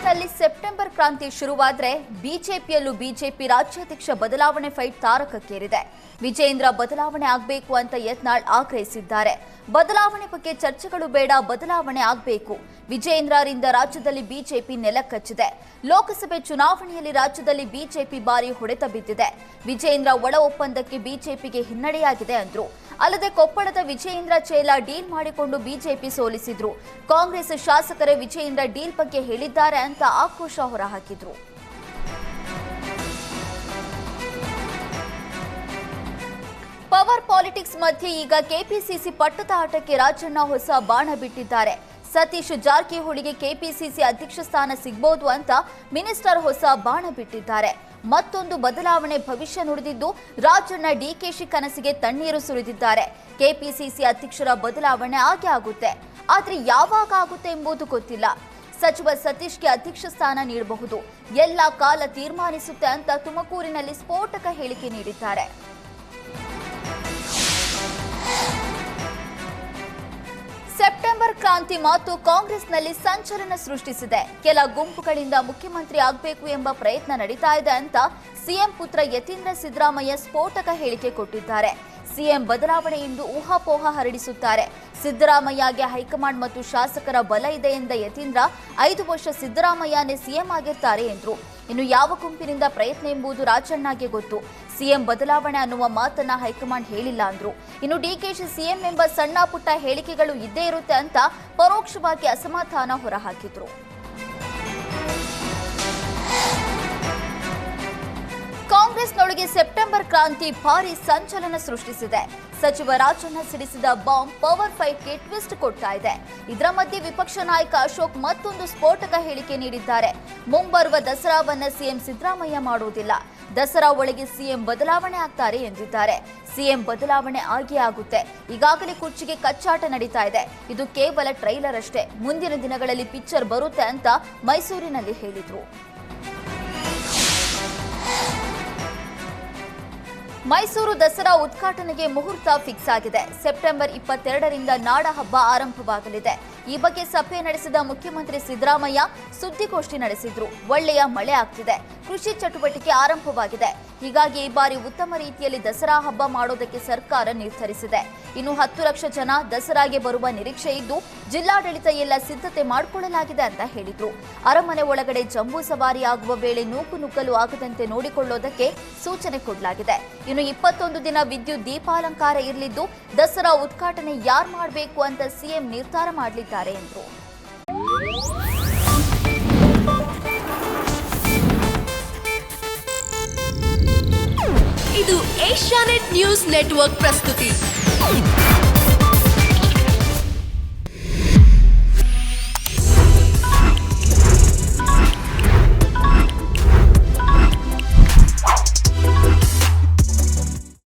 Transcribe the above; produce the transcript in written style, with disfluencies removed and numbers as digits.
ಕಾಂಗ್ರೆಸ್ನಲ್ಲಿ ಸೆಪ್ಟೆಂಬರ್ ಕ್ರಾಂತಿ ಶುರುವಾದ್ರೆ ಬಿಜೆಪಿಯಲ್ಲೂ ಬಿಜೆಪಿ ರಾಜ್ಯಾಧ್ಯಕ್ಷ ಬದಲಾವಣೆ ಫೈಟ್ ತಾರಕಕ್ಕೇರಿದೆ. ವಿಜಯೇಂದ್ರ ಬದಲಾವಣೆ ಆಗಬೇಕು ಅಂತ ಯತ್ನಾಳ್ ಆಗ್ರಹಿಸಿದ್ದಾರೆ. ಬದಲಾವಣೆ ಬಗ್ಗೆ ಚರ್ಚೆಗಳು ಬೇಡ, ಬದಲಾವಣೆ ಆಗಬೇಕು. ವಿಜಯೇಂದ್ರರಿಂದ ರಾಜ್ಯದಲ್ಲಿ ಬಿಜೆಪಿ ನೆಲಕಚ್ಚಿದೆ. ಲೋಕಸಭೆ ಚುನಾವಣೆಯಲ್ಲಿ ರಾಜ್ಯದಲ್ಲಿ ಬಿಜೆಪಿ ಭಾರಿ ಹೊಡೆತ ಬಿದ್ದಿದೆ. ವಿಜಯೇಂದ್ರ ಒಳ ಒಪ್ಪಂದಕ್ಕೆ ಬಿಜೆಪಿಗೆ ಹಿನ್ನಡೆಯಾಗಿದೆ ಅಂದ್ರು. ಅಲ್ಲದೆ ಕೊಪ್ಪಳದ ವಿಜಯೇಂದ್ರ ಚೇಲ ಡೀಲ್ ಮಾಡಿಕೊಂಡು ಬಿಜೆಪಿ ಸೋಲಿಸಿದ್ರು. ಕಾಂಗ್ರೆಸ್ ಶಾಸಕರೇ ವಿಜಯೇಂದ್ರ ಡೀಲ್ ಬಗ್ಗೆ ಹೇಳಿದ್ದಾರೆ ಅಂತ ಆಕ್ರೋಶ ಹೊರಹಾಕಿದ್ರು. ಪವರ್ ಪಾಲಿಟಿಕ್ಸ್ ಮಧ್ಯೆ ಈಗ ಕೆಪಿಸಿಸಿ ಪಟ್ಟದ ಆಟಕ್ಕೆ ರಾಜಣ್ಣ ಹೊಸ ಬಾಣ ಬಿಟ್ಟಿದ್ದಾರೆ. ಸತೀಶ್ ಜಾರಕಿಹೊಳಿಗೆ ಕೆಪಿಸಿಸಿ ಅಧ್ಯಕ್ಷ ಸ್ಥಾನ ಸಿಗಬಹುದು ಅಂತ ಮಿನಿಸ್ಟರ್ ಹೊಸ ಬಾಣ ಬಿಟ್ಟಿದ್ದಾರೆ. ಮತ್ತೊಂದು ಬದಲಾವಣೆ ಭವಿಷ್ಯ ನುಡಿದಿದ್ದು ರಾಜಣ್ಣ ಡಿಕೆಶಿ ಕನಸಿಗೆ ತಣ್ಣೀರು ಸುರಿದಿದ್ದಾರೆ. ಕೆಪಿಸಿಸಿ ಅಧ್ಯಕ್ಷರ ಬದಲಾವಣೆ ಆಗೇ ಆಗುತ್ತೆ, ಆದ್ರೆ ಯಾವಾಗ ಆಗುತ್ತೆ ಎಂಬುದು ಗೊತ್ತಿಲ್ಲ. ಸಚಿವ ಸತೀಶ್ಗೆ ಅಧ್ಯಕ್ಷ ಸ್ಥಾನ ನೀಡಬಹುದು, ಎಲ್ಲ ಕಾಲ ತೀರ್ಮಾನಿಸುತ್ತೆ ಅಂತ ತುಮಕೂರಿನಲ್ಲಿ ಸ್ಫೋಟಕ ಹೇಳಿಕೆ ನೀಡಿದ್ದಾರೆ. ಸೆಪ್ಟೆಂಬರ್ ಕ್ರಾಂತಿ ಮಾತು ಕಾಂಗ್ರೆಸ್ನಲ್ಲಿ ಸಂಚಲನ ಸೃಷ್ಟಿಸಿದೆ. ಕೆಲ ಗುಂಪುಗಳಿಂದ ಮುಖ್ಯಮಂತ್ರಿ ಆಗಬೇಕು ಎಂಬ ಪ್ರಯತ್ನ ನಡೀತಾ ಇದೆ ಅಂತ ಸಿಎಂ ಪುತ್ರ ಯತೀಂದ್ರ ಸಿದ್ದರಾಮಯ್ಯ ಸ್ಫೋಟಕ ಹೇಳಿಕೆ ಕೊಟ್ಟಿದ್ದಾರೆ. ಸಿಎಂ ಬದಲಾವಣೆ ಎಂದು ಊಹಾಪೋಹ ಹರಡಿಸುತ್ತಾರೆ. ಸಿದ್ದರಾಮಯ್ಯಗೆ ಹೈಕಮಾಂಡ್ ಮತ್ತು ಶಾಸಕರ ಬಲ ಇದೆ ಎಂದ ಯತೀಂದ್ರ 5 ವರ್ಷ ಸಿದ್ದರಾಮಯ್ಯನೇ ಸಿಎಂ ಆಗಿರ್ತಾರೆ ಎಂದರು. ಇನ್ನು ಯಾವ ಗುಂಪಿನಿಂದ ಪ್ರಯತ್ನ ಎಂಬುದು ರಾಜಣ್ಣಗೆ ಗೊತ್ತು. ಸಿಎಂ ಬದಲಾವಣೆ ಅನ್ನುವ ಮಾತನ್ನ ಹೈಕಮಾಂಡ್ ಹೇಳಿಲ್ಲ ಅಂದ್ರು. ಇನ್ನು ಡಿಕೆಶಿ ಸಿಎಂ ಎಂಬ ಸಣ್ಣ ಪುಟ್ಟ ಹೇಳಿಕೆಗಳು ಇದ್ದೇ ಇರುತ್ತೆ ಅಂತ ಪರೋಕ್ಷವಾಗಿ ಅಸಮಾಧಾನ ಹೊರಹಾಕಿದ್ರು. ಕಾಂಗ್ರೆಸ್ನೊಳಗೆ ಸೆಪ್ಟೆಂಬರ್ ಕ್ರಾಂತಿ ಭಾರಿ ಸಂಚಲನ ಸೃಷ್ಟಿಸಿದೆ. ಸಚಿವ ರಾಜಣ್ಣ ಸಿಡಿಸಿದ ಬಾಂಬ್ ಪವರ್ ಫೈಟ್ಗೆ ಟ್ವಿಸ್ಟ್ ಕೊಡ್ತಾ ಇದೆ. ಇದರ ಮಧ್ಯೆ ವಿಪಕ್ಷ ನಾಯಕ ಅಶೋಕ್ ಮತ್ತೊಂದು ಸ್ಫೋಟಕ ಹೇಳಿಕೆ ನೀಡಿದ್ದಾರೆ. ಮುಂಬರುವ ದಸರಾವನ್ನ ಸಿಎಂ ಸಿದ್ದರಾಮಯ್ಯ ಮಾಡುವುದಿಲ್ಲ, ದಸರಾ ಒಳಗೆ ಸಿಎಂ ಬದಲಾವಣೆ ಆಗ್ತಾರೆ ಎಂದಿದ್ದಾರೆ. ಸಿಎಂ ಬದಲಾವಣೆ ಆಗೇ ಆಗುತ್ತೆ, ಈಗಾಗಲೇ ಕುರ್ಚಿಗೆ ಕಚ್ಚಾಟ ನಡೀತಾ ಇದೆ, ಇದು ಕೇವಲ ಟ್ರೈಲರ್ ಅಷ್ಟೇ, ಮುಂದಿನ ದಿನಗಳಲ್ಲಿ ಪಿಕ್ಚರ್ ಬರುತ್ತೆ ಅಂತ ಮೈಸೂರಿನಲ್ಲಿ ಹೇಳಿದ್ರು. ಮೈಸೂರು ದಸರಾ ಉದ್ಘಾಟನೆಗೆ ಮುಹೂರ್ತ ಫಿಕ್ಸ್ ಆಗಿದೆ. ಸೆಪ್ಟೆಂಬರ್ 22ರಿಂದ ನಾಡ ಹಬ್ಬ ಆರಂಭವಾಗಲಿದೆ. ಈ ಬಗ್ಗೆ ಸಭೆ ನಡೆಸಿದ ಮುಖ್ಯಮಂತ್ರಿ ಸಿದ್ದರಾಮಯ್ಯ ಸುದ್ದಿಗೋಷ್ಠಿ ನಡೆಸಿದ್ರು. ಒಳ್ಳೆಯ ಮಳೆ ಆಗ್ತಿದೆ, ಕೃಷಿ ಚಟುವಟಿಕೆ ಆರಂಭವಾಗಿದೆ, ಹೀಗಾಗಿ ಈ ಬಾರಿ ಉತ್ತಮ ರೀತಿಯಲ್ಲಿ ದಸರಾ ಹಬ್ಬ ಮಾಡೋದಕ್ಕೆ ಸರ್ಕಾರ ನಿರ್ಧರಿಸಿದೆ. ಇನ್ನು 10 ಲಕ್ಷ ಜನ ದಸರಾಗೆ ಬರುವ ನಿರೀಕ್ಷೆ ಇದ್ದು ಜಿಲ್ಲಾಡಳಿತ ಎಲ್ಲ ಸಿದ್ಧತೆ ಮಾಡಿಕೊಳ್ಳಲಾಗಿದೆ ಅಂತ ಹೇಳಿದ್ರು. ಅರಮನೆ ಒಳಗಡೆ ಜಂಬೂ ಸವಾರಿ ಆಗುವ ವೇಳೆ ನೂಕುನುಗ್ಗಲು ಆಗದಂತೆ ನೋಡಿಕೊಳ್ಳೋದಕ್ಕೆ ಸೂಚನೆ ಕೊಡಲಾಗಿದೆ. ಇನ್ನು 21 ದಿನ ವಿದ್ಯುತ್ ದೀಪಾಲಂಕಾರ ಇರಲಿದ್ದು ದಸರಾ ಉದ್ಘಾಟನೆ ಯಾರು ಮಾಡಬೇಕು ಅಂತ ಸಿಎಂ ನಿರ್ಧಾರ ಮಾಡಲಿದ್ದಾರೆ ಎಂದರು. ಇದು ಏಷ್ಯಾನೆಟ್ ನ್ಯೂಸ್ ನೆಟ್ವರ್ಕ್ ಪ್ರಸ್ತುತಿ.